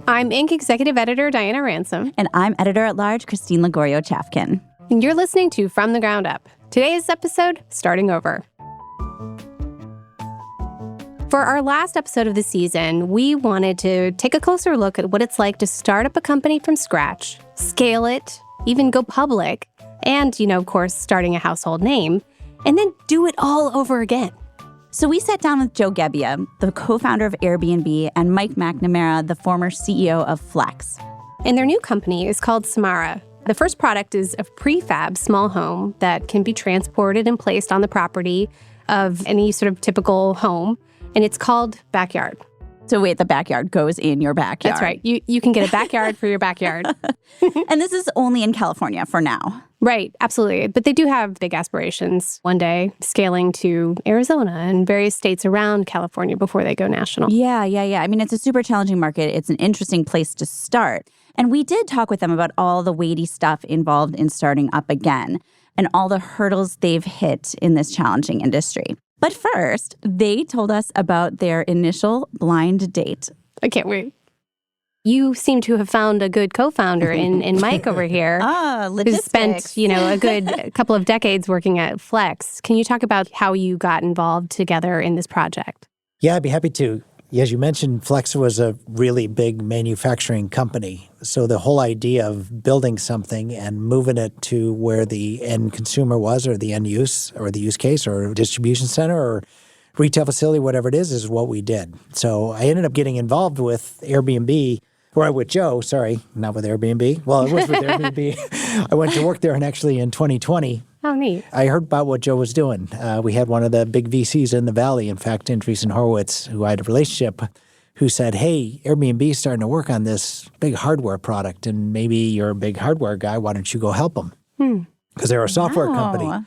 I'm Inc. Executive Editor Diana Ransom. And I'm Editor-at-Large Christine Lagorio-Chafkin. And you're listening to From the Ground Up. Today's episode, Starting Over. For our last episode of the season, we wanted to take a closer look at what it's like to start up a company from scratch, scale it, even go public, and, of course, starting a household name, and then do it all over again. So we sat down with Joe Gebbia, the co-founder of Airbnb, and Mike McNamara, the former CEO of Flex. And their new company is called Samara. The first product is a prefab small home that can be transported and placed on the property of any sort of typical home, and it's called Backyard. So wait, the backyard goes in your backyard. That's right. You can get a backyard for your backyard. And this is only in California for now. Right, absolutely. But they do have big aspirations one day, scaling to Arizona and various states around California before they go national. Yeah. I mean, it's a super challenging market. It's an interesting place to start. And we did talk with them about all the weighty stuff involved in starting up again and all the hurdles they've hit in this challenging industry. But first, they told us about their initial blind date. I can't wait. You seem to have found a good co-founder in Mike over here. Logistics. Who's spent, a good couple of decades working at Flex. Can you talk about how you got involved together in this project? Yeah, I'd be happy to. As you mentioned, Flex was a really big manufacturing company. So the whole idea of building something and moving it to where the end consumer was, or the end use, or the use case, or distribution center, or retail facility, whatever it is what we did. So I ended up getting involved with Airbnb, or with Joe, sorry, not with Airbnb. Well, it was with Airbnb. I went to work there actually in 2020. Oh, neat. I heard about what Joe was doing. We had one of the big VCs in the Valley, in fact, Andreessen Horowitz, who I had a relationship, who said, hey, Airbnb is starting to work on this big hardware product, and maybe you're a big hardware guy. Why don't you go help them? Because they're a software company.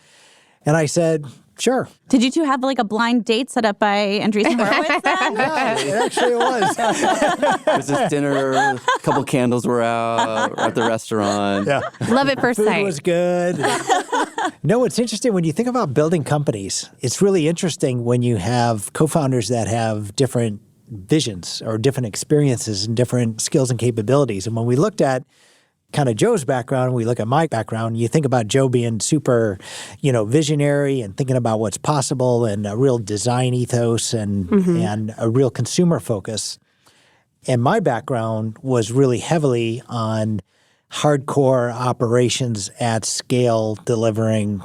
And I said, sure. Did you two have like a blind date set up by Andreessen Horowitz then? Yeah, actually it was. It was just dinner, a couple candles were out, we're at the restaurant. Yeah. Love at first sight. Food was good. No, it's interesting when you think about building companies. It's really interesting when you have co-founders that have different visions or different experiences and different skills and capabilities. And when we looked at kind of Joe's background, we look at my background, you think about Joe being super, visionary and thinking about what's possible and a real design ethos and a real consumer focus. And my background was really heavily on hardcore operations at scale, delivering,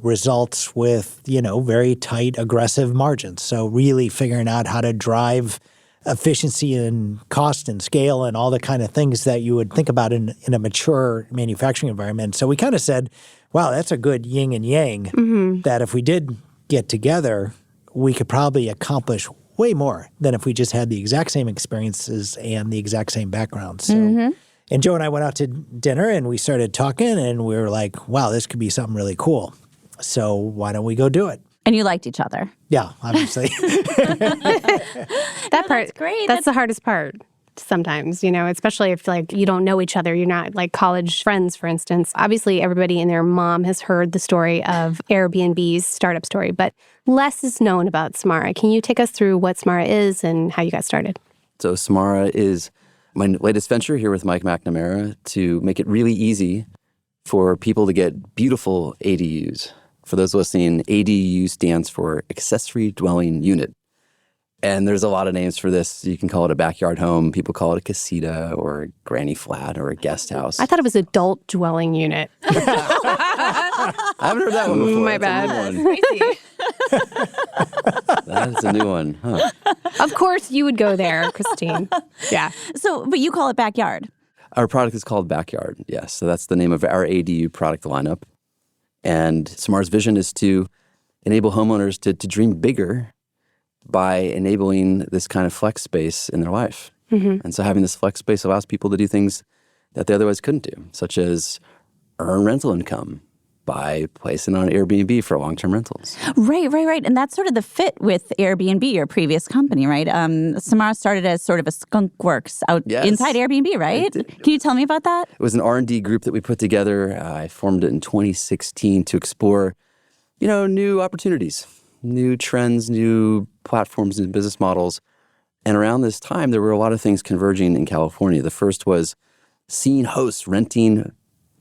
results with, very tight, aggressive margins. So really figuring out how to drive efficiency and cost and scale and all the kind of things that you would think about in a mature manufacturing environment. So we kind of said, wow, that's a good yin and yang, that if we did get together, we could probably accomplish way more than if we just had the exact same experiences and the exact same background. So, and Joe and I went out to dinner and we started talking and we were like, wow, this could be something really cool. So why don't we go do it? And you liked each other. Yeah, obviously. That part, that's great. That's the hardest part sometimes, especially if you don't know each other. You're not like college friends, for instance. Obviously, everybody and their mom has heard the story of Airbnb's startup story, but less is known about Samara. Can you take us through what Samara is and how you got started? So Samara is my latest venture here with Mike McNamara to make it really easy for people to get beautiful ADUs. For those listening, ADU stands for accessory dwelling unit. And there's a lot of names for this. You can call it a backyard home. People call it a casita or a granny flat or a guest house. I thought it was adult dwelling unit. I haven't heard that one before. My bad. That's a new one. Huh. Of course you would go there, Christine. Yeah. So, but you call it backyard. Our product is called Backyard, yes. So that's the name of our ADU product lineup. And Samara's vision is to enable homeowners to dream bigger by enabling this kind of flex space in their life. And so having this flex space allows people to do things that they otherwise couldn't do, such as earn rental income by placing on Airbnb for long-term rentals. Right. And that's sort of the fit with Airbnb, your previous company, right? Samara started as sort of a skunk works inside Airbnb, right? Can you tell me about that? It was an R&D group that we put together. I formed it in 2016 to explore, new opportunities, new trends, new platforms and business models. And around this time, there were a lot of things converging in California. The first was seeing hosts renting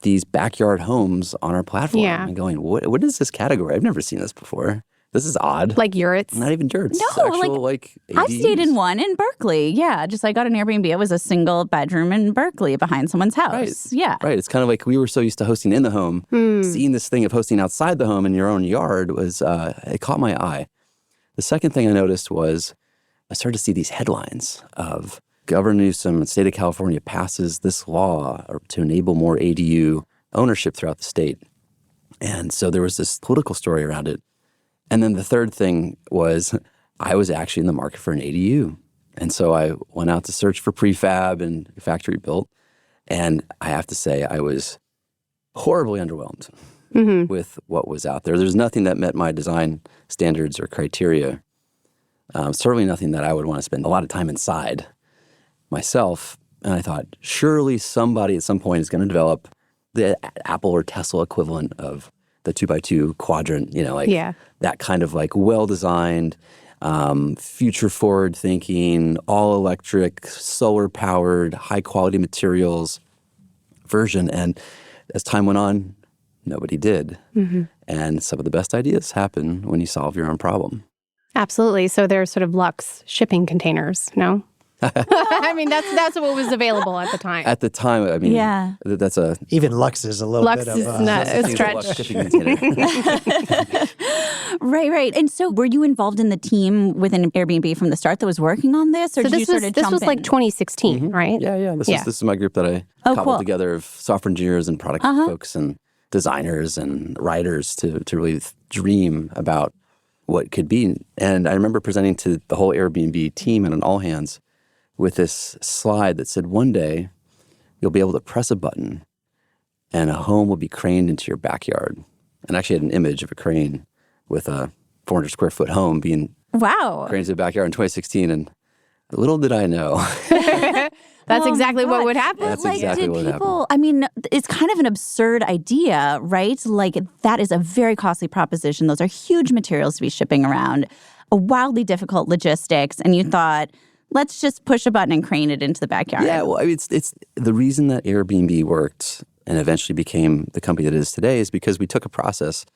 these backyard homes on our platform and going, what is this category? I've never seen this before. This is odd. Like yurts? Not even yurts. No, actual, I ADUs. stayed in one in Berkeley. Yeah, I got an Airbnb. It was a single bedroom in Berkeley behind someone's house. Right. Yeah. Right. It's kind of like we were so used to hosting in the home. Seeing this thing of hosting outside the home in your own yard was, it caught my eye. The second thing I noticed was I started to see these headlines of Governor Newsom and state of California passes this law to enable more ADU ownership throughout the state. And so there was this political story around it. And then the third thing was I was actually in the market for an ADU. And so I went out to search for prefab and factory built. And I have to say I was horribly underwhelmed with what was out there. There's nothing that met my design standards or criteria. Certainly nothing that I would want to spend a lot of time inside myself. And I thought, surely somebody at some point is going to develop the Apple or Tesla equivalent of the 2x2 quadrant, that kind of well-designed, future-forward thinking, all-electric, solar-powered, high-quality materials version. And as time went on, nobody did. And some of the best ideas happen when you solve your own problem. Absolutely. So there's sort of luxe shipping containers, no? I mean, that's what was available at the time. At the time, I mean, that's a... Even Lux is a little Lux bit is of... not a stretch. Right. And so were you involved in the team within Airbnb from the start that was working on this? Or So did you sort of this jump was in? like 2016, right? Yeah. This is my group that I cobbled together of software engineers and product folks and designers and writers to really dream about what could be. And I remember presenting to the whole Airbnb team at an all hands with this slide that said, one day you'll be able to press a button and a home will be craned into your backyard. And I actually had an image of a crane with a 400 square foot home being craned into the backyard in 2016. And little did I know. That's exactly what would happen. That's exactly what happened. I mean, it's kind of an absurd idea, right? Like, that is a very costly proposition. Those are huge materials to be shipping around, a wildly difficult logistics. And you thought, let's just push a button and crane it into the backyard. Yeah, well, I mean, it's the reason that Airbnb worked and eventually became the company that it is today is because we took a process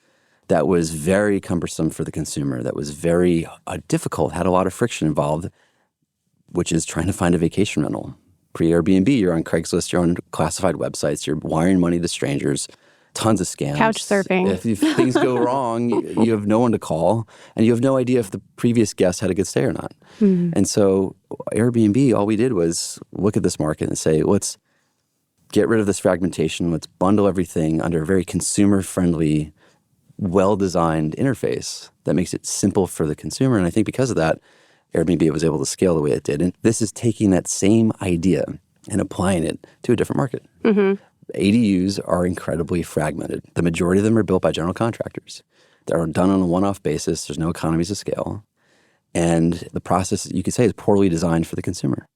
that was very cumbersome for the consumer, that was very difficult, had a lot of friction involved, which is trying to find a vacation rental. Pre-Airbnb, you're on Craigslist, you're on classified websites, you're wiring money to strangers, tons of scams. Couch surfing. If things go wrong, you have no one to call, and you have no idea if the previous guest had a good stay or not. And so Airbnb, all we did was look at this market and say, let's get rid of this fragmentation, let's bundle everything under a very consumer-friendly, well-designed interface that makes it simple for the consumer. And I think because of that, Airbnb was able to scale the way it did. And this is taking that same idea and applying it to a different market. ADUs are incredibly fragmented. The majority of them are built by general contractors. They're done on a one-off basis. There's no economies of scale. And the process, you could say, is poorly designed for the consumer.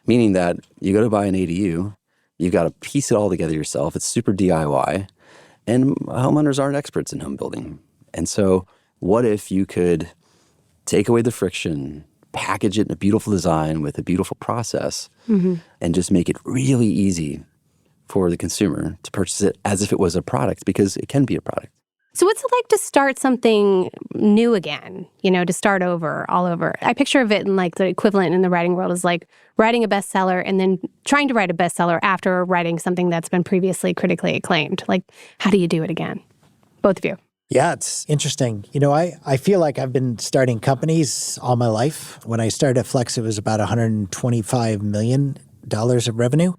Meaning that you go to buy an ADU, you've got to piece it all together yourself. It's super DIY. And homeowners aren't experts in home building. And so what if you could take away the friction, package it in a beautiful design with a beautiful process, and just make it really easy for the consumer to purchase it as if it was a product, because it can be a product. So what's it like to start something new again, to start over, all over? I picture of it in like the equivalent in the writing world is like writing a bestseller and then trying to write a bestseller after writing something that's been previously critically acclaimed. Like, how do you do it again? Both of you. Yeah, it's interesting. I feel like I've been starting companies all my life. When I started at Flex, it was about $125 million of revenue.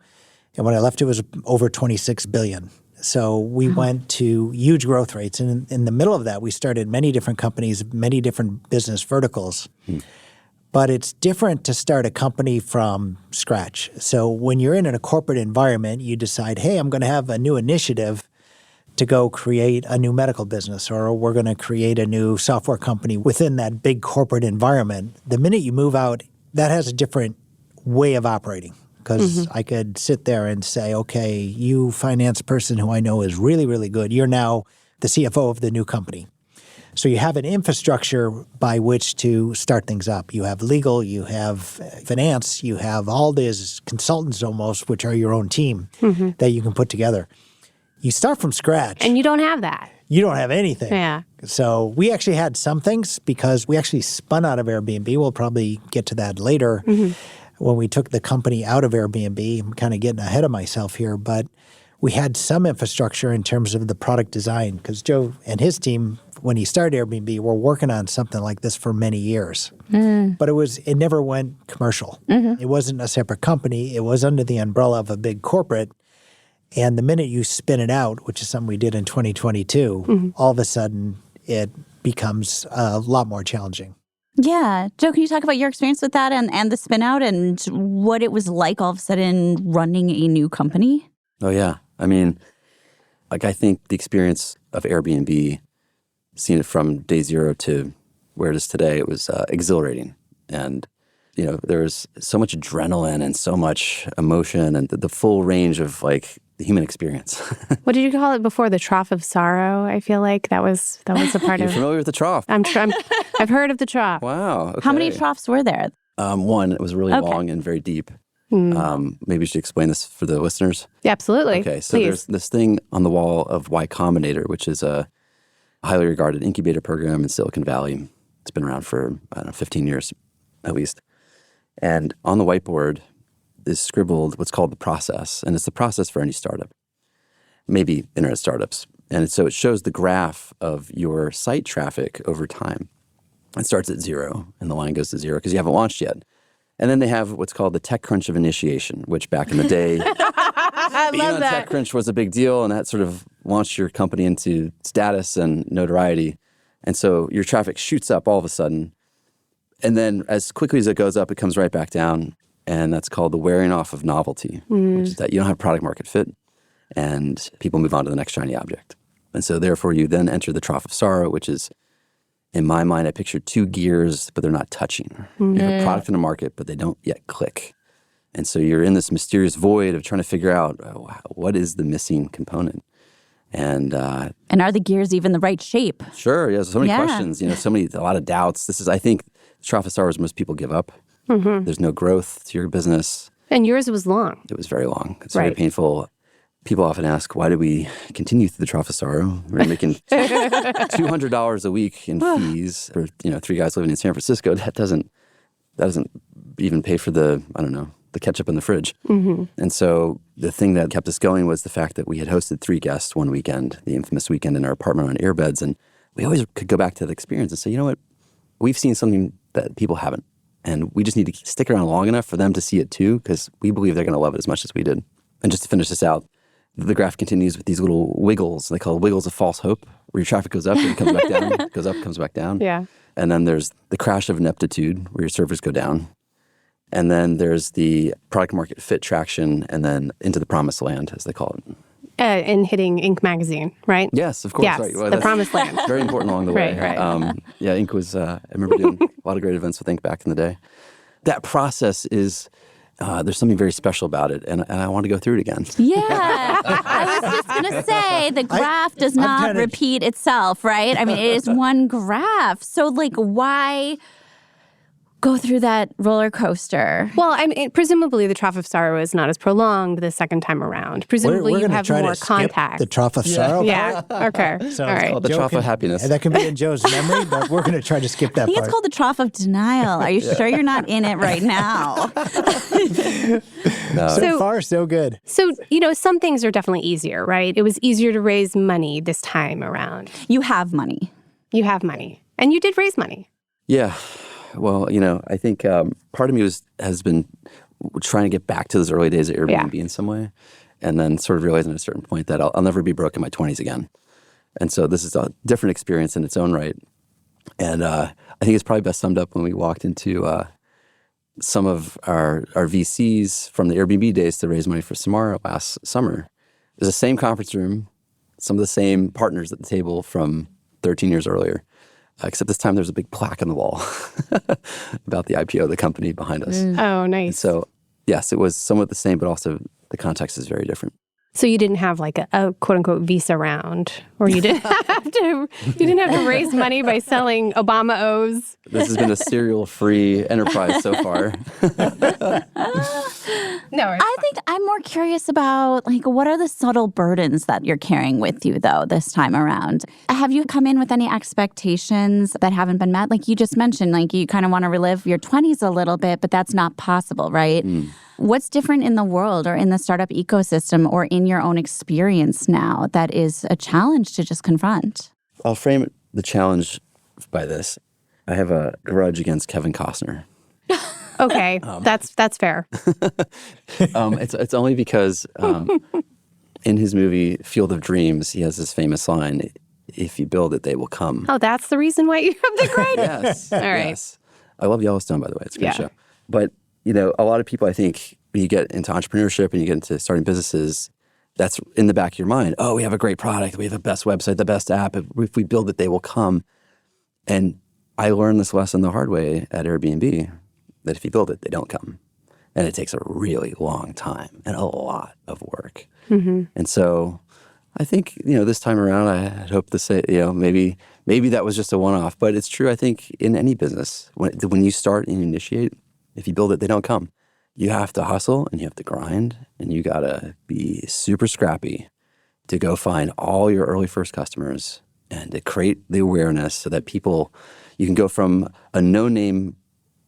And when I left, it was over $26 billion. So we went to huge growth rates. And in the middle of that, we started many different companies, many different business verticals. But it's different to start a company from scratch. So when you're in a corporate environment, you decide, hey, I'm going to have a new initiative to go create a new medical business, or we're going to create a new software company within that big corporate environment. The minute you move out, that has a different way of operating. Because I could sit there and say, okay, you finance person who I know is really, really good, you're now the CFO of the new company. So you have an infrastructure by which to start things up. You have legal, you have finance, you have all these consultants almost, which are your own team that you can put together. You start from scratch. And you don't have that. You don't have anything. Yeah. So we actually had some things because we actually spun out of Airbnb. We'll probably get to that later when we took the company out of Airbnb. I'm kind of getting ahead of myself here, but we had some infrastructure in terms of the product design because Joe and his team, when he started Airbnb, were working on something like this for many years. But it never went commercial. It wasn't a separate company. It was under the umbrella of a big corporate. And the minute you spin it out, which is something we did in 2022, all of a sudden it becomes a lot more challenging. Yeah. Joe, can you talk about your experience with that and the spin out and what it was like all of a sudden running a new company? Oh, yeah. I mean, like I think the experience of Airbnb, seeing it from day zero to where it is today, it was exhilarating. And, you know, there was so much adrenaline and so much emotion and the full range of like the human experience. What did you call it before? The trough of sorrow? I feel like that was a part You're of. familiar with the trough? I've heard of the trough. Wow. Okay. How many troughs were there? One, it was really long and very deep. Maybe we should explain this for the listeners. Yeah, absolutely. Okay, so Please. there's this thing on the wall of Y Combinator, which is a highly regarded incubator program in Silicon Valley. It's been around for, 15 years at least. And on the whiteboard is scribbled what's called the process. And it's the process for any startup, maybe internet startups. And so it shows the graph of your site traffic over time. It starts at 0, and the line goes to 0 because you haven't launched yet. And then they have what's called the TechCrunch of initiation, which back in the day, being on TechCrunch was a big deal, and that sort of launched your company into status and notoriety. And so your traffic shoots up all of a sudden. And then as quickly as it goes up, it comes right back down. And that's called the wearing off of novelty, which is that you don't have product market fit and people move on to the next shiny object. And so therefore you then enter the trough of sorrow, which is, in my mind, I picture 2 gears, but they're not touching. You have a product in the market, but they don't yet click. And so you're in this mysterious void of trying to figure out what is the missing component. And are the gears even the right shape? Sure, yeah, so many questions, a lot of doubts. I think, the trough of sorrow is most people give up. There's no growth to your business. And yours was long. It was very long. It's very painful. People often ask, why did we continue through the trough of sorrow? We're making $200 a week in fees for 3 guys living in San Francisco. That doesn't even pay for the ketchup in the fridge. And so the thing that kept us going was the fact that we had hosted 3 guests one weekend, the infamous weekend in our apartment on airbeds. And we always could go back to that experience and say, you know what? We've seen something that people haven't. And we just need to stick around long enough for them to see it too, because we believe they're going to love it as much as we did. And just to finish this out, the graph continues with these little wiggles. They call it wiggles of false hope, where your traffic goes up and comes back down, goes up, comes back down. Yeah. And then there's the crash of ineptitude, where your servers go down. And then there's the product market fit traction, and then into the promised land, as they call it. And hitting Inc. magazine, right? Yes, of course. Yes, right. Well, the promised land. Very important along the way. Right. Inc. was, I remember doing a lot of great events with Inc. back in the day. That process is, there's something very special about it, and I want to go through it again. Yeah. I was just going to say, the graph does not repeat itself, right? I mean, it is one graph. So, why go through that roller coaster? Well, I mean, presumably the trough of sorrow is not as prolonged the second time around. Presumably you have more contact. The trough of sorrow? Yeah. Okay. So all right. It's called the trough of happiness. That can be in Joe's memory, but we're going to try to skip that I think part. it's called the trough of denial. Are you sure you're not in it right now? No. So far, so good. So, some things are definitely easier, right? It was easier to raise money this time around. You have money. You have money. And you did raise money. Yeah. Well, I think part of me has been trying to get back to those early days of Airbnb in some way, and then sort of realizing at a certain point that I'll never be broke in my 20s again. And so this is a different experience in its own right. And I think it's probably best summed up when we walked into some of our VCs from the Airbnb days to raise money for Samara last summer. It was the same conference room, some of the same partners at the table from 13 years earlier. Except this time there's a big plaque on the wall about the IPO of the company behind us. Oh, nice. And so, yes, it was somewhat the same, but also the context is very different. So you didn't have like a quote unquote visa round, or you didn't have to raise money by selling Obama O's. This has been a serial-free enterprise so far. No, I think I'm more curious about like what are the subtle burdens that you're carrying with you though this time around? Have you come in with any expectations that haven't been met? Like you just mentioned, like you kind of want to relive your 20s a little bit, but that's not possible, right? What's different in the world or in the startup ecosystem or in your own experience now that is a challenge to just confront? I'll frame the challenge by this. I have a grudge against Kevin Costner. Okay, that's fair. It's only because in his movie Field of Dreams, he has this famous line, "If you build it, they will come." Oh, that's the reason why you have the grudge? Yes. All right. Yes. I love Yellowstone, by the way. It's a great Yeah. show. But, a lot of people, I think, when you get into entrepreneurship and you get into starting businesses, that's in the back of your mind. Oh, we have a great product. We have the best website, the best app. If we build it, they will come. And I learned this lesson the hard way at Airbnb, that if you build it, they don't come. And it takes a really long time and a lot of work. And so I think, this time around, I had hoped to say, maybe that was just a one-off. But it's true, I think, in any business, when you start and you initiate, if you build it, they don't come. You have to hustle and you have to grind and you got to be super scrappy to go find all your early first customers and to create the awareness so that you can go from a no-name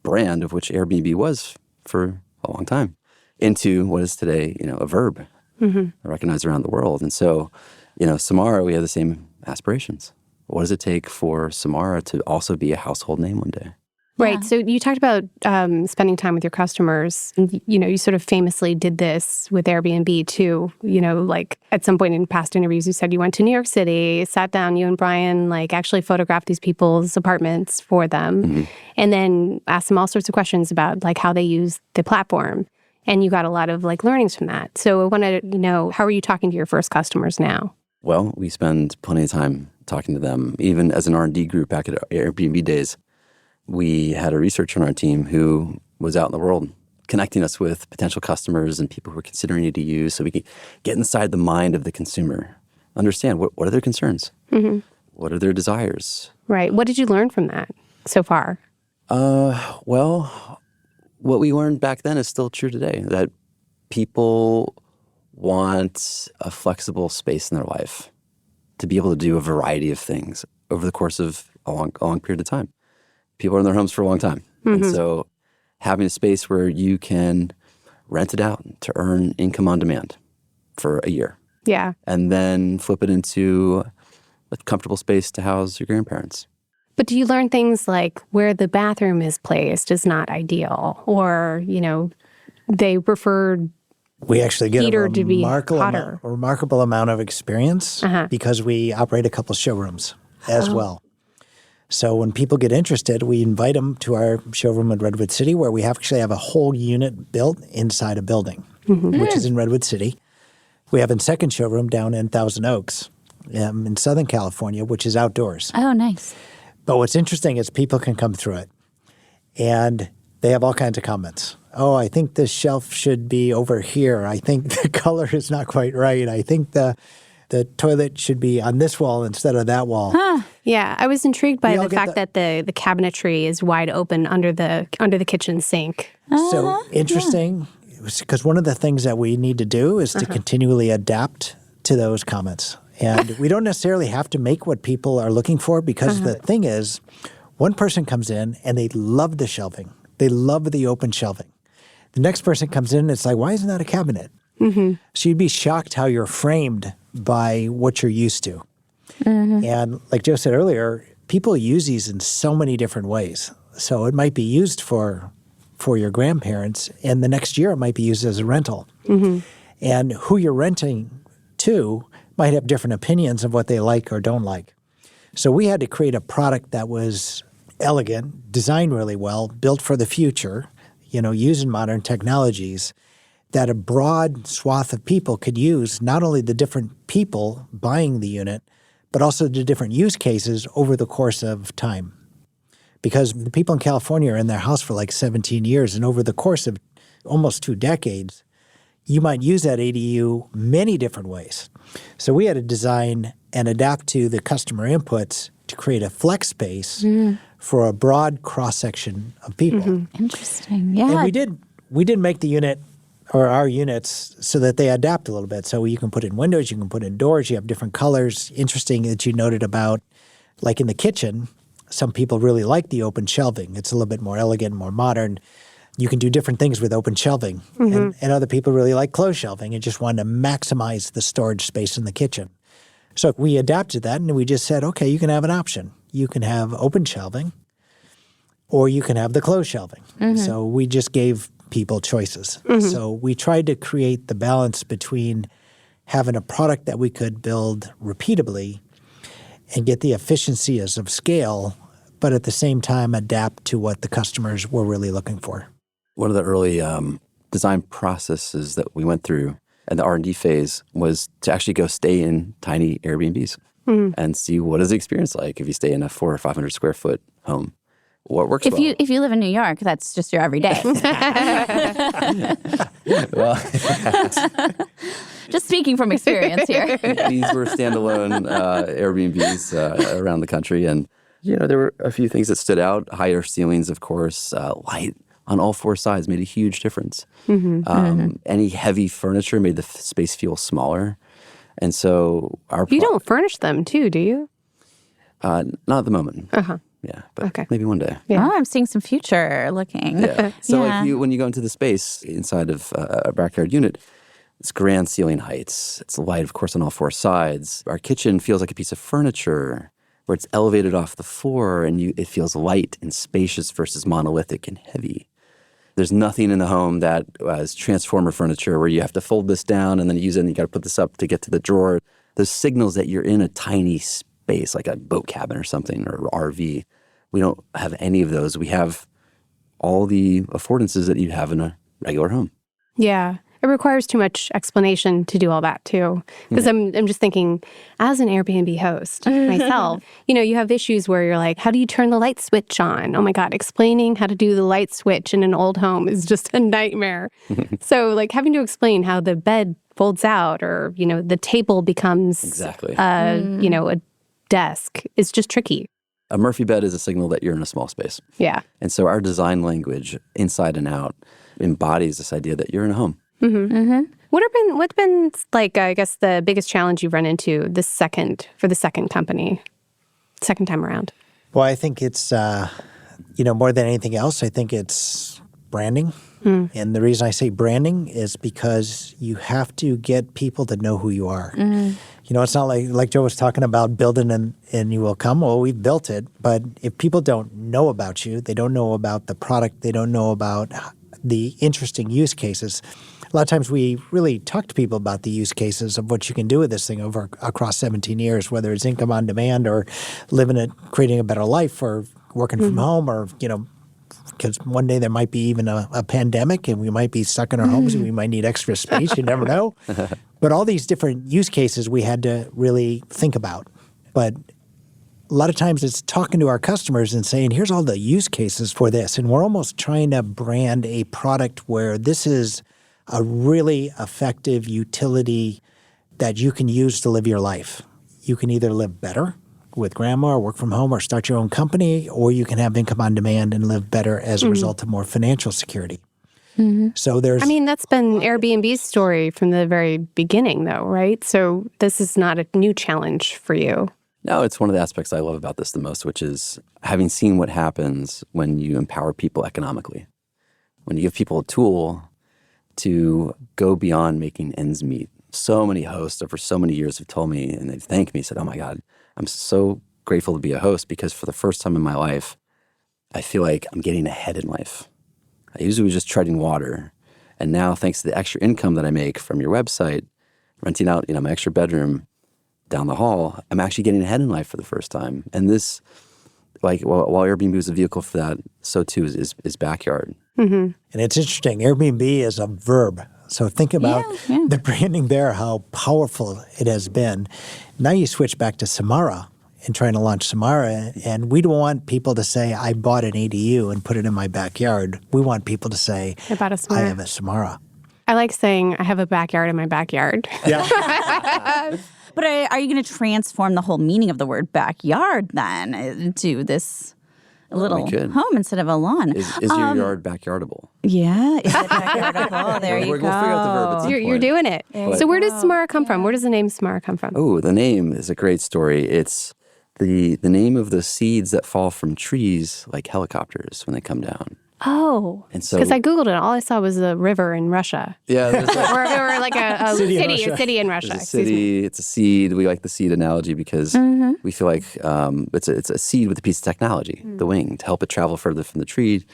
brand, of which Airbnb was for a long time, into what is today, a verb recognized around the world. And so, Samara, we have the same aspirations. What does it take for Samara to also be a household name one day? Right. So you talked about spending time with your customers. And, you sort of famously did this with Airbnb too. Like at some point in past interviews, you said you went to New York City, sat down, you and Brian, like actually photographed these people's apartments for them, and then asked them all sorts of questions about like how they use the platform. And you got a lot of like learnings from that. So I wanted to know, how are you talking to your first customers now? Well, we spend plenty of time talking to them, even as an R&D group back at Airbnb days. We had a researcher on our team who was out in the world connecting us with potential customers and people who were considering it to use so we could get inside the mind of the consumer, understand what are their concerns, what are their desires. Right. What did you learn from that so far? Well, what we learned back then is still true today, that people want a flexible space in their life to be able to do a variety of things over the course of a long period of time. People are in their homes for a long time. And so having a space where you can rent it out to earn income on demand for a year. Yeah. And then flip it into a comfortable space to house your grandparents. But do you learn things like where the bathroom is placed is not ideal, or, they prefer We actually get heater a to be remarkable hotter? remarkable amount of experience because we operate a couple showrooms as well. So when people get interested, we invite them to our showroom in Redwood City, where we actually have a whole unit built inside a building, which is in Redwood City. We have a second showroom down in Thousand Oaks in Southern California, which is outdoors. Oh, nice. But what's interesting is people can come through it, and they have all kinds of comments. Oh, I think this shelf should be over here. I think the color is not quite right. I think the toilet should be on this wall instead of that wall. Yeah, I was intrigued by We all the get fact that the cabinetry is wide open under the kitchen sink. So interesting, because one of the things that we need to do is to continually adapt to those comments. And we don't necessarily have to make what people are looking for, because the thing is, one person comes in and they love the shelving. They love the open shelving. The next person comes in and it's like, why isn't that a cabinet? So you'd be shocked how you're framed by what you're used to. And like Joe said earlier, people use these in so many different ways. So it might be used for your grandparents, and the next year it might be used as a rental. And who you're renting to might have different opinions of what they like or don't like. So we had to create a product that was elegant, designed really well, built for the future, using modern technologies, that a broad swath of people could use, not only the different people buying the unit, but also the different use cases over the course of time. Because the people in California are in their house for like 17 years, and over the course of almost 2 decades, you might use that ADU many different ways. So we had to design and adapt to the customer inputs to create a flex space for a broad cross-section of people. Interesting. Yeah. And we did make the unit or our units so that they adapt a little bit. So you can put in windows, you can put in doors, you have different colors. Interesting that you noted about, like in the kitchen, some people really like the open shelving. It's a little bit more elegant, more modern. You can do different things with open shelving. And other people really like closed shelving and just want to maximize the storage space in the kitchen. So we adapted that and we just said, okay, you can have an option. You can have open shelving or you can have the closed shelving. So we just gave people choices. So we tried to create the balance between having a product that we could build repeatably and get the efficiencies of scale, but at the same time adapt to what the customers were really looking for. One of the early design processes that we went through in the R&D phase was to actually go stay in tiny Airbnbs and see what is the experience like if you stay in a 400 or 500 square foot home. What works well? If you live in New York, that's just your everyday. Well, Just speaking from experience here. these were standalone Airbnbs around the country. And, there were a few things that stood out. Higher ceilings, of course. Light on all four sides made a huge difference. Any heavy furniture made the space feel smaller. And so You don't furnish them too, do you? not at the moment. Yeah, but maybe one day. Yeah. Oh, I'm seeing some future looking. Yeah. So when you go into the space inside of a backyard unit, it's grand ceiling heights. It's light, of course, on all four sides. Our kitchen feels like a piece of furniture where it's elevated off the floor and it feels light and spacious versus monolithic and heavy. There's nothing in the home that is transformer furniture where you have to fold this down and then use it and you got to put this up to get to the drawer. Those signals that you're in a tiny space like a boat cabin or something or RV. We don't have any of those. We have all the affordances that you'd have in a regular home. Yeah. It requires too much explanation to do all that too. Because I'm just thinking, as an Airbnb host myself, you have issues where you're like, how do you turn the light switch on? Oh my God, explaining how to do the light switch in an old home is just a nightmare. So like having to explain how the bed folds out or, the table becomes a desk is just tricky. A Murphy bed is a signal that you're in a small space. Yeah. And so our design language, inside and out, embodies this idea that you're in a home. What's been like, I guess, the biggest challenge you've run into for the second company, second time around? Well, I think it's, more than anything else, I think it's branding. And the reason I say branding is because you have to get people to know who you are. It's not like Joe was talking about building and you will come. Well, we've built it. But if people don't know about you, they don't know about the product, they don't know about the interesting use cases. A lot of times we really talk to people about the use cases of what you can do with this thing across 17 years, whether it's income on demand or creating a better life or working from home or, because one day there might be even a pandemic and we might be stuck in our homes and we might need extra space. You never know. But all these different use cases we had to really think about. But a lot of times it's talking to our customers and saying, here's all the use cases for this. And we're almost trying to brand a product where this is a really effective utility that you can use to live your life. You can either live better with grandma or work from home or start your own company, or you can have income on demand and live better as a result of more financial security. So that's been Airbnb's story from the very beginning though, right? So this is not a new challenge for you. No, it's one of the aspects I love about this the most, which is having seen what happens when you empower people economically. When you give people a tool to go beyond making ends meet. So many hosts over so many years have told me, and they've thanked me, said, oh my God, I'm so grateful to be a host because for the first time in my life, I feel like I'm getting ahead in life. I usually was just treading water. And now, thanks to the extra income that I make from your website, renting out, my extra bedroom down the hall, I'm actually getting ahead in life for the first time. And this, while Airbnb is a vehicle for that, so too is Backyard. And it's interesting. Airbnb is a verb. So think about the branding there, how powerful it has been. Now you switch back to Samara and trying to launch Samara, and we don't want people to say, I bought an ADU and put it in my backyard. We want people to say, I have a Samara. I like saying I have a backyard in my backyard. Yeah. But are you going to transform the whole meaning of the word backyard then into this little home instead of a lawn? Is your yard backyardable? Yeah, is it backyardable? There you We'll go. figure out the verb at some You're point. doing it. So where does Samara come from? Where does the name Samara come from? Oh, the name is a great story. It's the name of the seeds that fall from trees like helicopters when they come down. Oh, And so, because I Googled it. All I saw was a river in Russia. yeah, there's or like a City in city Russia. a city in Russia. There's a Excuse me. city, it's a seed. We like the seed analogy because we feel like it's a seed with a piece of technology, the wing, to help it travel further from the tree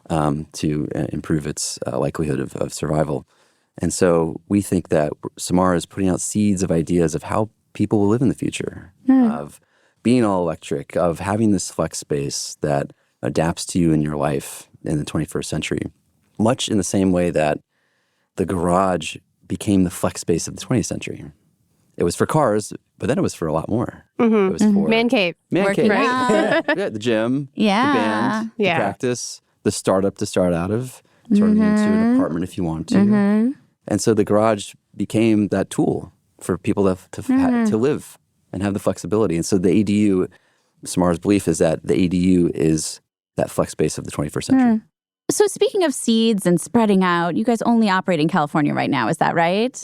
to improve its likelihood of survival. And so we think that Samara is putting out seeds of ideas of how people will live in the future, of being all electric, of having this flex space that adapts to you in your life in the 21st century, much in the same way that the garage became the flex space of the 20th century. It was for cars, but then it was for a lot more. It was for Man cave. Man cave. Right? Yeah, the gym, Yeah. the band, Yeah. the practice, the startup to start out of, turning into an apartment if you want to. And so the garage became that tool for people to live and have the flexibility. And so the ADU, Samara's belief is that the ADU is that flex space of the 21st century. So speaking of seeds and spreading out, you guys only operate in California right now, is that right?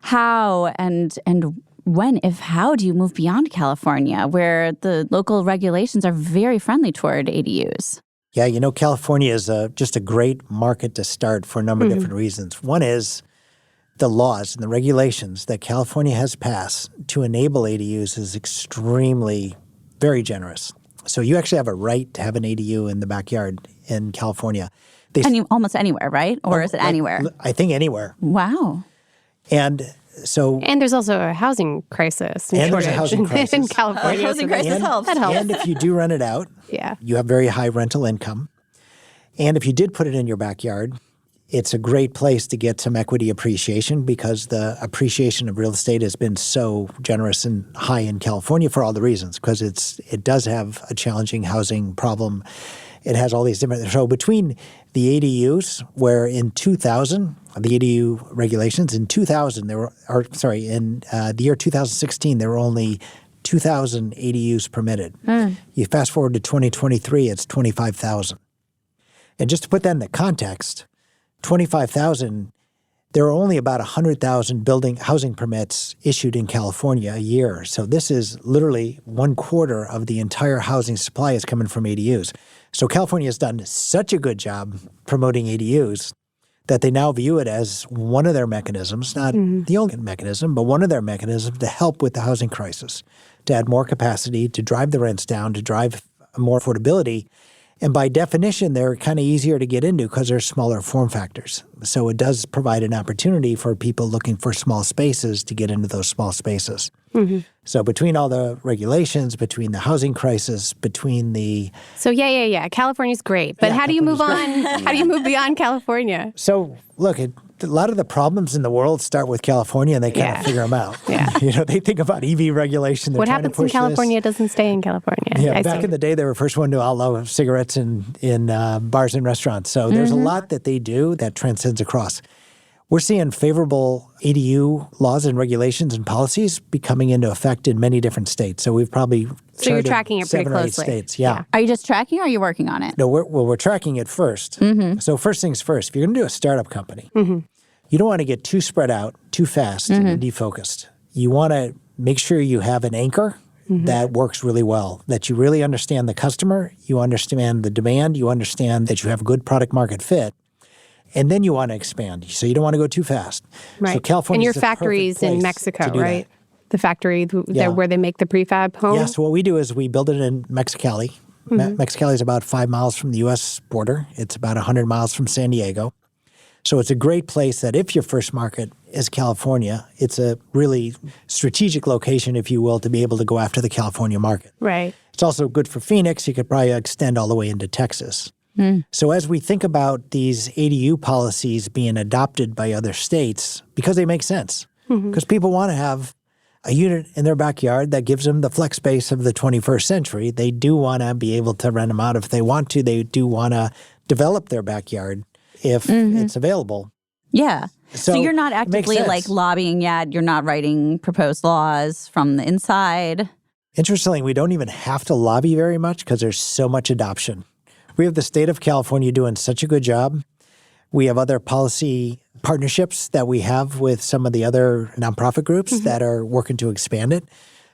How and when, if how, do you move beyond California, where the local regulations are very friendly toward ADUs? Yeah, California is just a great market to start for a number of different reasons. One is the laws and the regulations that California has passed to enable ADUs is extremely, very generous. So you actually have a right to have an ADU in the backyard in California. Almost anywhere, right? Or is it anywhere? I think anywhere. Wow. And so... And there's also a housing crisis and there's a shortage housing crisis. in California. Housing crisis helps. That helps. And if you do rent it out, Yeah. you have very high rental income. And if you did put it in your backyard, it's a great place to get some equity appreciation because the appreciation of real estate has been so generous and high in California for all the reasons, because it does have a challenging housing problem. It has all these different – so between the ADUs, where in 2000, the ADU regulations, in 2000, in the year 2016, there were only 2,000 ADUs permitted. You fast forward to 2023, it's 25,000. And just to put that in the context, 25,000, there are only about 100,000 housing permits issued in California a year. So this is literally 1/4 of the entire housing supply is coming from ADUs. So California has done such a good job promoting ADUs that they now view it as one of their mechanisms, not the only mechanism, but one of their mechanisms to help with the housing crisis, to add more capacity, to drive the rents down, to drive more affordability. And by definition, they're kind of easier to get into because they're smaller form factors. So it does provide an opportunity for people looking for small spaces to get into those small spaces. So between all the regulations, between the housing crisis, between the... So yeah. California's great. But how do you move on? How do you move beyond California? So look, a lot of the problems in the world start with California and they kind of figure them out. Yeah. They think about EV regulation. They're What trying to happens in push California this. doesn't stay in California. Yeah, I back see. in the day, they were the first one to outlaw cigarettes in bars and restaurants. So there's a lot that they do that transcends across. We're seeing favorable ADU laws and regulations and policies be coming into effect in many different states. So we've probably So you're charted tracking it pretty 7 or 8 closely. states. Yeah. Are you just tracking or are you working on it? No, we're tracking it first. So first things first, if you're going to do a startup company, you don't want to get too spread out, too fast, and defocused. You want to make sure you have an anchor that works really well, that you really understand the customer, you understand the demand, you understand that you have good product market fit. And then you want to expand. So you don't want to go too fast. Right. So California and your is the perfect factory's in place Mexico, to do right? that. The factory Yeah. where they make the prefab home? Yeah, so what we do is we build it in Mexicali. Mexicali is about 5 miles from the U.S. border. It's about 100 miles from San Diego. So it's a great place that if your first market is California, it's a really strategic location, if you will, to be able to go after the California market. Right. It's also good for Phoenix. You could probably extend all the way into Texas. So as we think about these ADU policies being adopted by other states, because they make sense, because people want to have a unit in their backyard that gives them the flex space of the 21st century. They do want to be able to rent them out if they want to. They do want to develop their backyard if it's available. Yeah. So you're not it makes actively sense. like lobbying yet. You're not writing proposed laws from the inside. Interestingly, we don't even have to lobby very much because there's so much adoption. We have the state of California doing such a good job. We have other policy partnerships that we have with some of the other nonprofit groups that are working to expand it.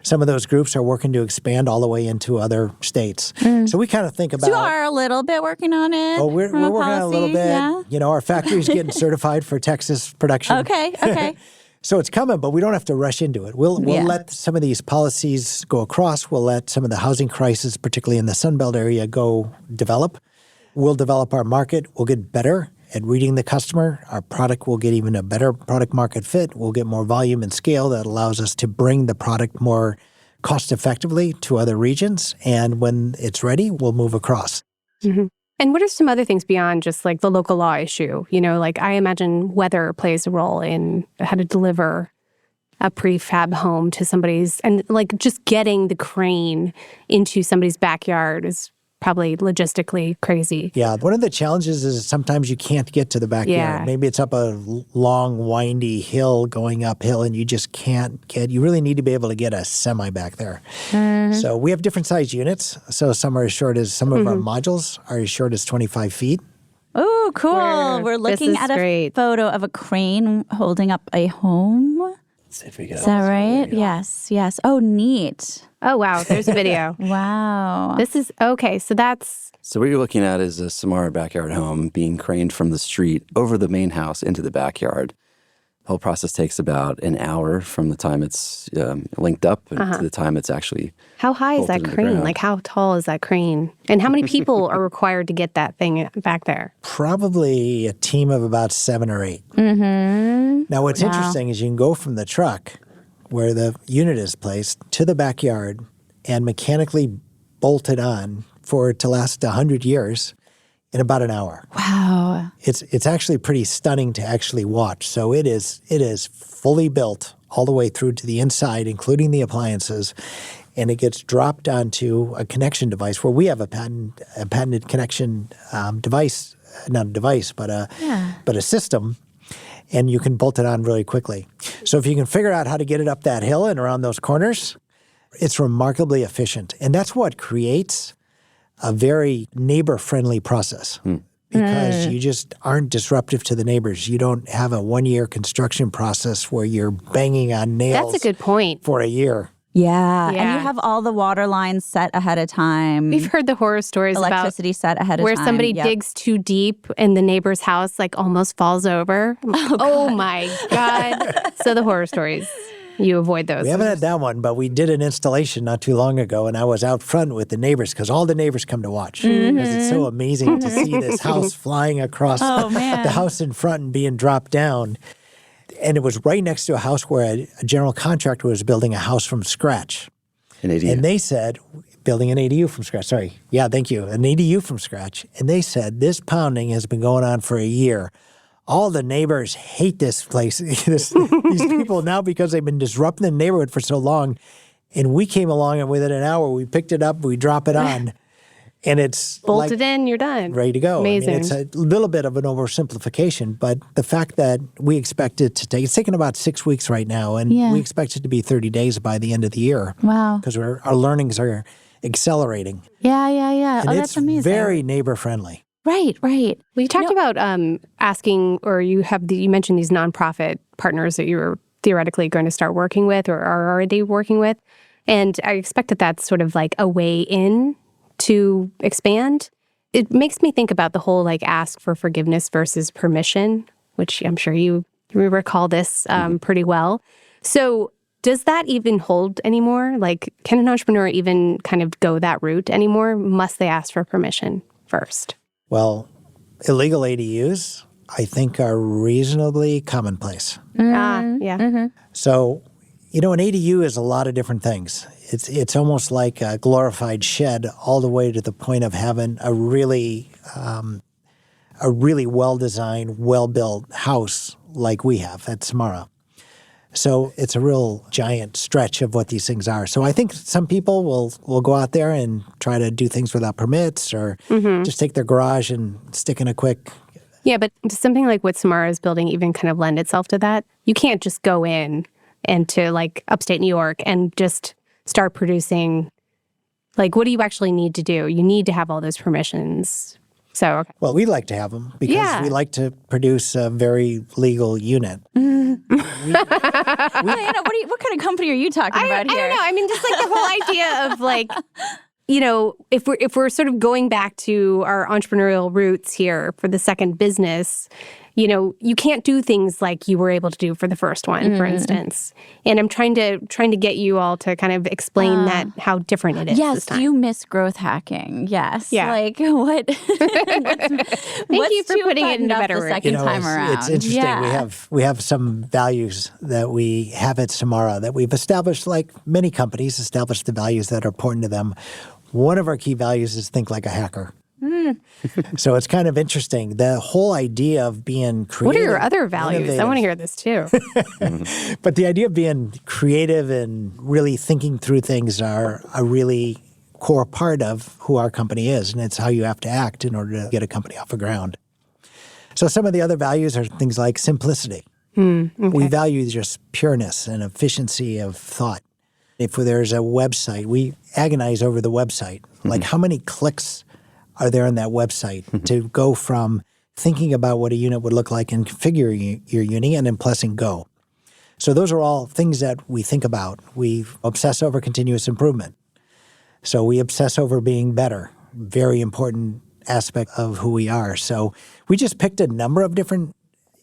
Some of those groups are working to expand all the way into other states. So we kind of think about... So you are a little bit working on it. Oh, we're working on it a little bit. Yeah. You know, our factory's getting certified for Texas production. Okay. So it's coming, but we don't have to rush into it. We'll let some of these policies go across. We'll let some of the housing crisis, particularly in the Sunbelt area, go develop. We'll develop our market. We'll get better at reading the customer. Our product will get even a better product market fit. We'll get more volume and scale that allows us to bring the product more cost effectively to other regions. And when it's ready, we'll move across. And what are some other things beyond just like the local law issue? You know, like I imagine weather plays a role in how to deliver a prefab home to somebody's, and like just getting the crane into somebody's backyard is probably logistically crazy. Yeah. One of the challenges is sometimes you can't get to the backyard. Yeah. Maybe it's up a long, windy hill going uphill and you just can't get, you really need to be able to get a semi back there. So we have different size units. So some are as short as, some of our modules are as short as 25 feet. Oh, cool. We're This looking is at a great. photo of a crane holding up a home. Let's see if we get Is that right? Yes. Oh, neat. Oh, wow. There's a video. Wow. This is, okay, so that's, So what you're looking at is a Samara backyard home being craned from the street over the main house into the backyard. The whole process takes about an hour from the time it's linked up and to the time it's actually how high is bolted that into the crane? ground. Like how tall is that crane? And how many people are required to get that thing back there? Probably a team of about 7 or 8. Now, what's interesting is you can go from the truck where the unit is placed to the backyard and mechanically bolt it on for it to last 100 years in about an hour. Wow. It's actually pretty stunning to actually watch. So it is fully built all the way through to the inside, including the appliances, and it gets dropped onto a connection device where we have a patented connection device, not a device, but a system, and you can bolt it on really quickly. So if you can figure out how to get it up that hill and around those corners, it's remarkably efficient, and that's what creates a very neighbor-friendly process because you just aren't disruptive to the neighbors. You don't have a 1-year construction process where you're banging on nails That's a good point. for a year. Yeah. And Yeah. you have all the water lines set ahead of time. We've heard the horror stories Electricity set ahead of where time. somebody Yep. digs too deep and the neighbor's house like almost falls over. Oh my God. So the horror stories, you avoid those. We haven't had that one, but we did an installation not too long ago, and I was out front with the neighbors because all the neighbors come to watch because it's so amazing to see this house flying across the house in front and being dropped down. And it was right next to a house where a general contractor was building a house from scratch. an ADU. And they said, building an ADU from scratch. Sorry. Yeah, thank you. An ADU from scratch. And they said, this pounding has been going on for a year. All the neighbors hate this place, these people now because they've been disrupting the neighborhood for so long. And we came along and within an hour, we picked it up, we drop it on, and it's Bolted in, you're done. ready to go. Amazing. I mean, it's a little bit of an oversimplification, but the fact that we expect it to take, it's taken about 6 weeks right now, and we expect it to be 30 days by the end of the year. Wow. Because our learnings are accelerating. Yeah. And Oh, it's that's amazing. very neighbor-friendly. Right. Well, you talked about asking, or you mentioned these nonprofit partners that you were theoretically going to start working with or are already working with. And I expect that that's sort of like a way in to expand. It makes me think about the whole like ask for forgiveness versus permission, which I'm sure you recall this pretty well. So does that even hold anymore? Like, can an entrepreneur even kind of go that route anymore? Must they ask for permission first? Well, illegal ADUs, I think, are reasonably commonplace. Yeah. So, an ADU is a lot of different things. It's almost like a glorified shed all the way to the point of having a really well-designed, well-built house like we have at Samara. So it's a real giant stretch of what these things are. So I think some people will go out there and try to do things without permits or just take their garage and stick in a quick Yeah, but does something like what Samara is building even kind of lend itself to that? You can't just go in and to like upstate New York and just start producing. Like, what do you actually need to do? You need to have all those permissions. So, okay. Well, we like to have them because we like to produce a very legal unit. What kind of company are you talking about here? I don't know. I mean, just like the whole idea of like, you know, if we're sort of going back to our entrepreneurial roots here for the second business, you know, you can't do things like you were able to do for the first one, for instance. And I'm trying to get you all to kind of explain that how different it is. Yes, this time. you miss growth hacking. Yes. Yeah. Like what? Thank you for putting it into better the words. second time around. It's interesting. Yeah. We have some values that we have at Samara that we've established, like many companies established the values that are important to them. One of our key values is think like a hacker. So it's kind of interesting. The whole idea of being creative. What are your other values? I want to hear this too. But the idea of being creative and really thinking through things are a really core part of who our company is, and it's how you have to act in order to get a company off the ground. So some of the other values are things like simplicity. Okay. We value just pureness and efficiency of thought. If there's a website, we agonize over the website. Like how many clicks are there on that website to go from thinking about what a unit would look like and configuring your unit and then pressing go. So those are all things that we think about. We obsess over continuous improvement. So we obsess over being better, very important aspect of who we are. So we just picked a number of different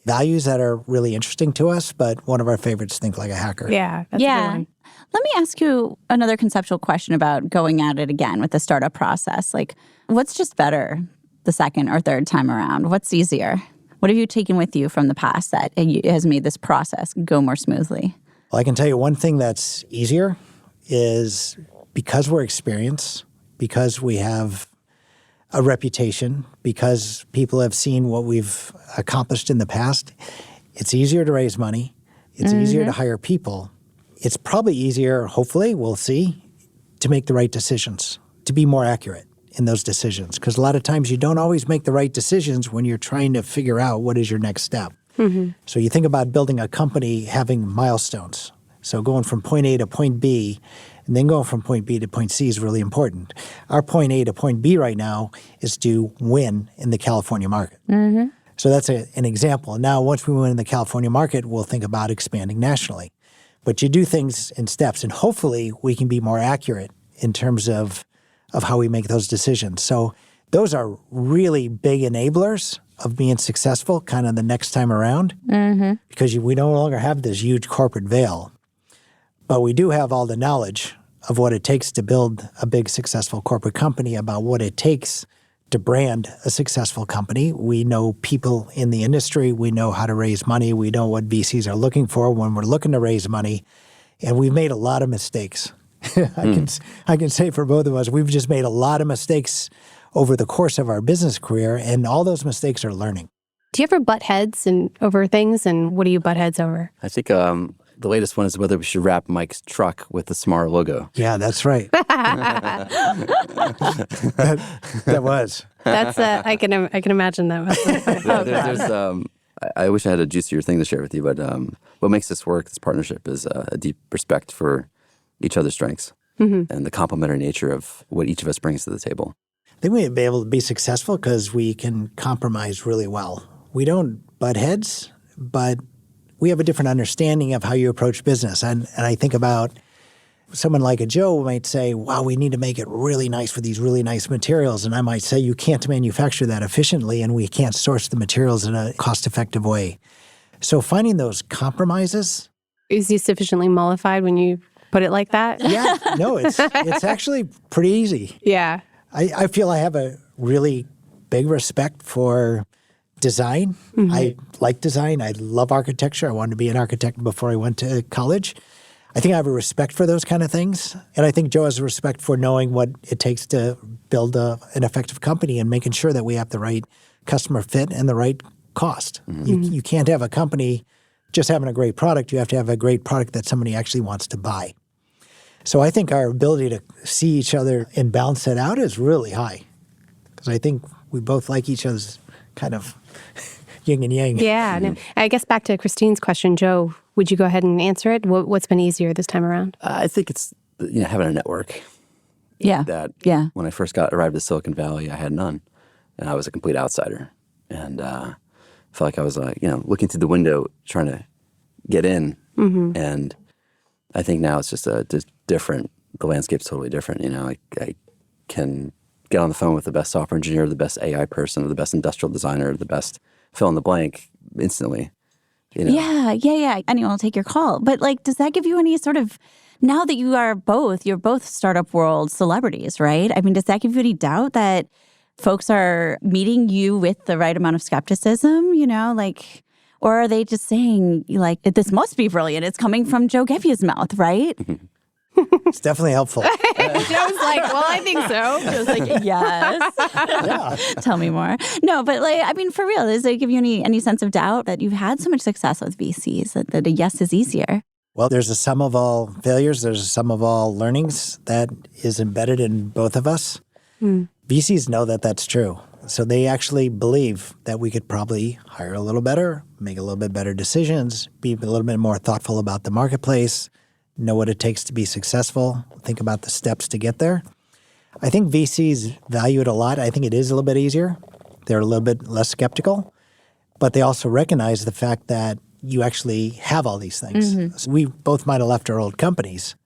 values that are really interesting to us, but one of our favorites, think like a hacker. Yeah, that's a good one. Let me ask you another conceptual question about going at it again with the startup process. Like, what's just better the second or third time around? What's easier? What have you taken with you from the past that has made this process go more smoothly? Well, I can tell you one thing that's easier is because we're experienced, because we have a reputation, because people have seen what we've accomplished in the past, it's easier to raise money. It's easier to hire people. It's probably easier, hopefully, we'll see, to make the right decisions, to be more accurate in those decisions. Because a lot of times you don't always make the right decisions when you're trying to figure out what is your next step. So you think about building a company having milestones. So going from point A to point B and then going from point B to point C is really important. Our point A to point B right now is to win in the California market. So that's an example. Now, once we win in the California market, we'll think about expanding nationally. But you do things in steps, and hopefully we can be more accurate in terms of how we make those decisions. So those are really big enablers of being successful kind of the next time around because we no longer have this huge corporate veil. But we do have all the knowledge of what it takes to build a big successful corporate company, about what it takes to brand a successful company. We know people in the industry. We know how to raise money. We know what VCs are looking for when we're looking to raise money. And we've made a lot of mistakes. I can say for both of us, we've just made a lot of mistakes over the course of our business career, and all those mistakes are learning. Do you ever butt heads over things, and what do you butt heads over? I think the latest one is whether we should wrap Mike's truck with the Samara logo. Yeah, that's right. that was. That's I can imagine that was. I wish I had a juicier thing to share with you, but what makes this work, this partnership, is a deep respect for each other's strengths and the complementary nature of what each of us brings to the table. I think we'd be able to be successful because we can compromise really well. We don't butt heads, but we have a different understanding of how you approach business. And I think about someone like a Joe might say, wow, we need to make it really nice with these really nice materials. And I might say, you can't manufacture that efficiently, and we can't source the materials in a cost-effective way. So finding those compromises. Is he sufficiently mollified when you put it like that? Yeah, no, it's actually pretty easy. Yeah. I feel I have a really big respect for design. I like design. I love architecture. I wanted to be an architect before I went to college. I think I have a respect for those kind of things. And I think Joe has a respect for knowing what it takes to build an effective company and making sure that we have the right customer fit and the right cost. You can't have a company just having a great product. You have to have a great product that somebody actually wants to buy. So I think our ability to see each other and balance that out is really high because I think we both like each other's kind of yin and yang. Yeah. No, I guess back to Christine's question, Joe, would you go ahead and answer it? What's been easier this time around? I think it's having a network. Yeah. That Yeah. when I first arrived at Silicon Valley, I had none, and I was a complete outsider, and felt like I was looking through the window trying to get in, and I think now it's just different. The landscape's totally different. I can get on the phone with the best software engineer, the best AI person, or the best industrial designer, the best fill in the blank instantly. Yeah. Anyone will take your call. But does that give you any sort of, now that you're both startup world celebrities, right? I mean, does that give you any doubt that folks are meeting you with the right amount of skepticism, or are they just saying, this must be brilliant. It's coming from Joe Gebbia's mouth, right? It's definitely helpful. Joe's like, well, I think so. Joe's like, yes. Yeah. Tell me more. No, but for real, does it give you any sense of doubt that you've had so much success with VCs that a yes is easier? Well, there's a sum of all failures. There's a sum of all learnings that is embedded in both of us. VCs know that that's true. So they actually believe that we could probably hire a little better, make a little bit better decisions, be a little bit more thoughtful about the marketplace, know what it takes to be successful, think about the steps to get there. I think VCs value it a lot. I think it is a little bit easier. They're a little bit less skeptical, but they also recognize the fact that you actually have all these things. So we both might have left our old companies,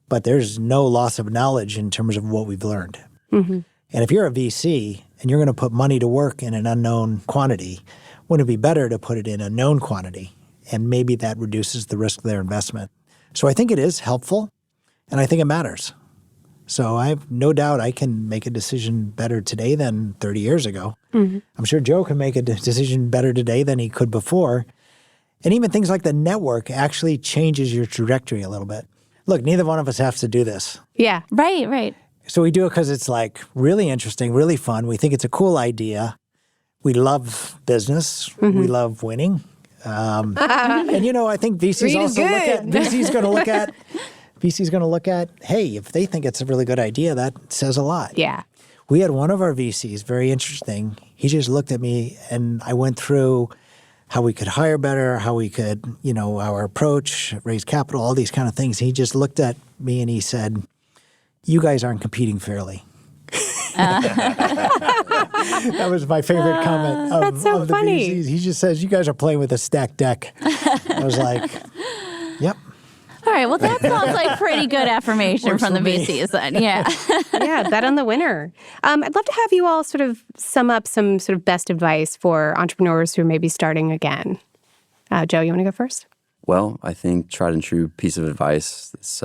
but there's no loss of knowledge in terms of what we've learned. And if you're a VC and you're going to put money to work in an unknown quantity, wouldn't it be better to put it in a known quantity? And maybe that reduces the risk of their investment. So I think it is helpful, and I think it matters. So I have no doubt I can make a decision better today than 30 years ago. I'm sure Joe can make a decision better today than he could before. And even things like the network actually changes your trajectory a little bit. Look, neither one of us has to do this. Yeah. Right. So we do it because it's really interesting, really fun. We think it's a cool idea. We love business. We love winning. And I think VCs also look at VC's going to look at, hey, if they think it's a really good idea, that says a lot. Yeah. We had one of our VCs, very interesting. He just looked at me and I went through how we could hire better, how we could, our approach, raise capital, all these kind of things. He just looked at me and he said, you guys aren't competing fairly. That was my favorite comment that's so of the funny. VCs. He just says, you guys are playing with a stacked deck. I was like, yep. All right. Well, that sounds like pretty good affirmation Works from the for me. VCs then. Yeah. Yeah, bet on the winner. I'd love to have you all sort of sum up some sort of best advice for entrepreneurs who are maybe starting again. Joe, you want to go first? Well, I think tried and true piece of advice that's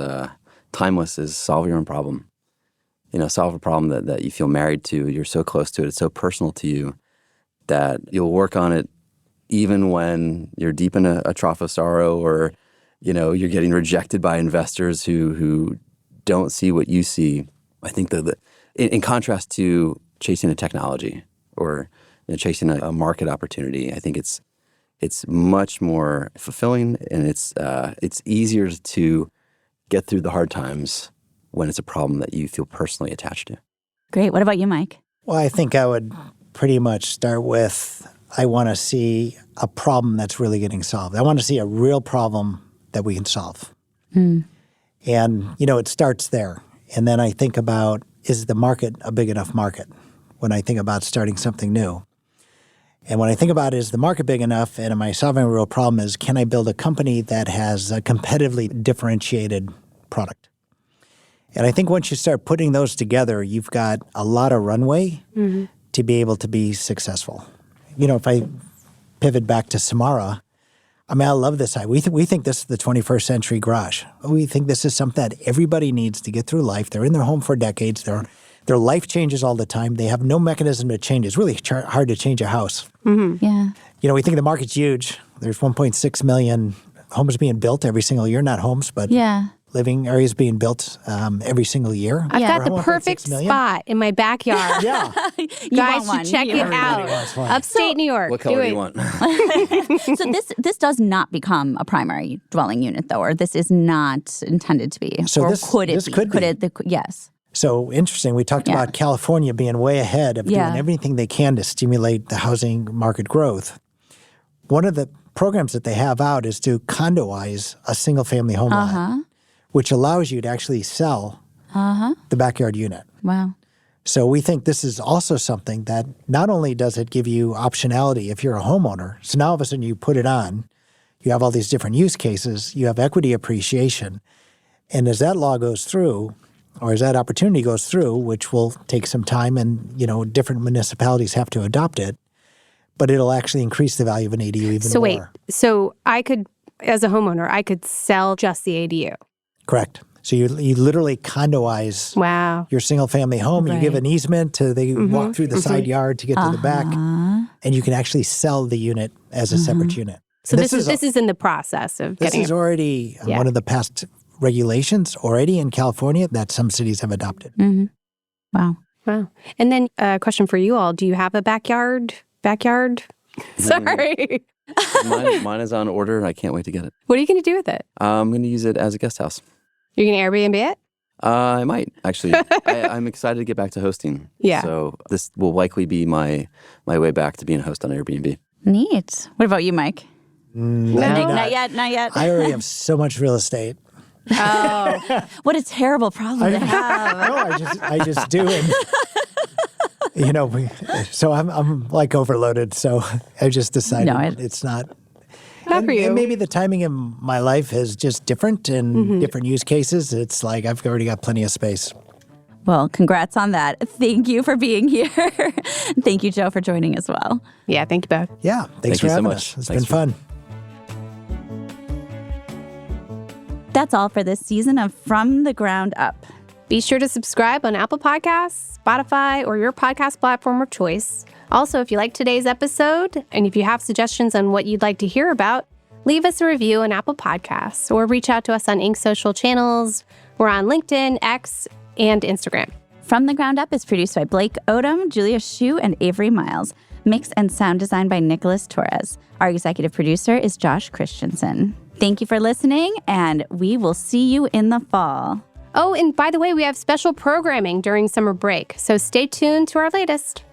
timeless is solve your own problem. Solve a problem that you feel married to. You're so close to it. It's so personal to you that you'll work on it even when you're deep in a trough of sorrow or, you're getting rejected by investors who don't see what you see. I think that in contrast to chasing a technology or chasing a market opportunity, I think it's much more fulfilling and it's easier to get through the hard times when it's a problem that you feel personally attached to. Great. What about you, Mike? Well, I think I would pretty much start with, I want to see a problem that's really getting solved. I want to see a real problem that we can solve. And, it starts there. And then I think about, is the market a big enough market when I think about starting something new? And when I think about, is the market big enough and am I solving a real problem, is can I build a company that has a competitively differentiated product? And I think once you start putting those together, you've got a lot of runway to be able to be successful. If I pivot back to Samara, I love this side. We think this is the 21st century garage. We think this is something that everybody needs to get through life. They're in their home for decades. Their life changes all the time. They have no mechanism to change. It's really hard to change a house. Yeah. We think the market's huge. There's 1.6 million homes being built every single year. Not homes, but living areas being built every single year. I've got the 1.6 perfect million. spot in my backyard. Yeah. Guys should check it out. wants one. Upstate New York. What color do you want? So this does not become a primary dwelling unit, though, or this is not intended to be. So or this- could it this be? could be. Yes. So interesting. We talked about California being way ahead of doing everything they can to stimulate the housing market growth. one of the programs that they have out is to condoize a single-family home lot, which allows you to actually sell the backyard unit. Wow. So we think this is also something that not only does it give you optionality if you're a homeowner, so now all of a sudden you put it on, you have all these different use cases, you have equity appreciation, and as that law goes through, or as that opportunity goes through, which will take some time and, different municipalities have to adopt it, but it'll actually increase the value of an ADU even more. So wait, so I could, as a homeowner, I could sell just the ADU? Correct. So you literally condoize your single-family home. Right. You give an easement to they walk through the side yard to get to the back, and you can actually sell the unit as a separate unit. So this is in the process of getting. This is already one of the past regulations already in California that some cities have adopted. Wow. And then a question for you all: do you have a backyard? Sorry. Mine is on order, and I can't wait to get it. What are you going to do with it? I'm going to use it as a guest house. You're going to Airbnb it? I might, actually. I'm excited to get back to hosting. Yeah. So this will likely be my way back to being a host on Airbnb. Neat. What about you, Mike? Not yet. I already have so much real estate. Oh. What a terrible problem to have. No, I just do. And, so I'm like overloaded. So I just decided it's not. Not for you. And maybe the timing in my life is just different and different use cases. It's like I've already got plenty of space. Well, congrats on that. Thank you for being here. Thank you, Joe, for joining as well. Yeah, thank you both. Yeah, thanks for having us. It's been fun. That's all for this season of From the Ground Up. Be sure to subscribe on Apple Podcasts, Spotify, or your podcast platform of choice. Also, if you liked today's episode, and if you have suggestions on what you'd like to hear about, leave us a review on Apple Podcasts or reach out to us on Inc. social channels. We're on LinkedIn, X, and Instagram. From the Ground Up is produced by Blake Odom, Julia Shue, and Avery Miles. Mix and sound design by Nicholas Torres. Our executive producer is Josh Christensen. Thank you for listening, and we will see you in the fall. Oh, and by the way, we have special programming during summer break, so stay tuned to our latest.